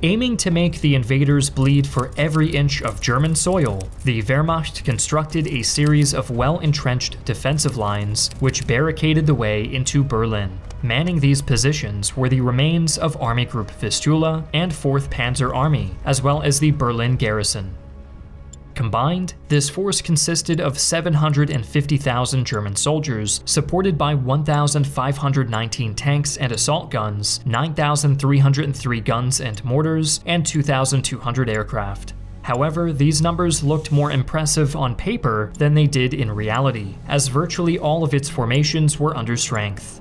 Aiming to make the invaders bleed for every inch of German soil, the Wehrmacht constructed a series of well-entrenched defensive lines which barricaded the way into Berlin. Manning these positions were the remains of Army Group Vistula and 4th Panzer Army, as well as the Berlin garrison. Combined, this force consisted of 750,000 German soldiers, supported by 1,519 tanks and assault guns, 9,303 guns and mortars, and 2,200 aircraft. However, these numbers looked more impressive on paper than they did in reality, as virtually all of its formations were under strength.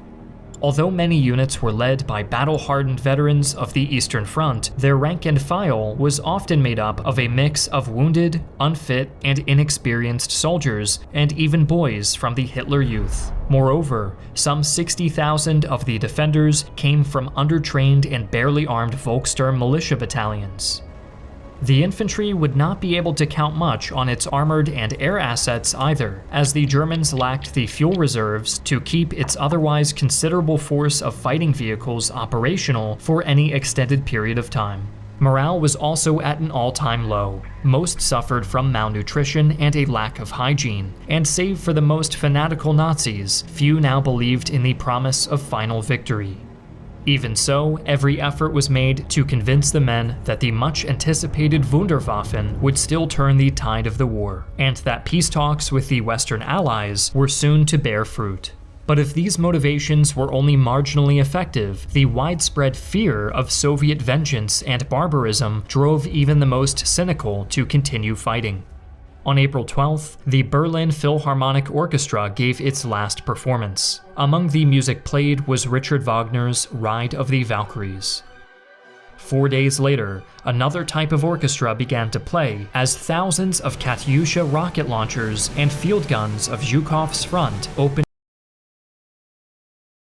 Although many units were led by battle-hardened veterans of the Eastern Front, their rank and file was often made up of a mix of wounded, unfit, and inexperienced soldiers, and even boys from the Hitler Youth. Moreover, some 60,000 of the defenders came from undertrained and barely armed Volkssturm militia battalions. The infantry would not be able to count much on its armored and air assets either, as the Germans lacked the fuel reserves to keep its otherwise considerable force of fighting vehicles operational for any extended period of time. Morale was also at an all-time low. Most suffered from malnutrition and a lack of hygiene, and save for the most fanatical Nazis, few now believed in the promise of final victory. Even so, every effort was made to convince the men that the much-anticipated Wunderwaffen would still turn the tide of the war, and that peace talks with the Western Allies were soon to bear fruit. But if these motivations were only marginally effective, the widespread fear of Soviet vengeance and barbarism drove even the most cynical to continue fighting. On April 12th, the Berlin Philharmonic Orchestra gave its last performance. Among the music played was Richard Wagner's Ride of the Valkyries. 4 days later, another type of orchestra began to play as thousands of Katyusha rocket launchers and field guns of Zhukov's front opened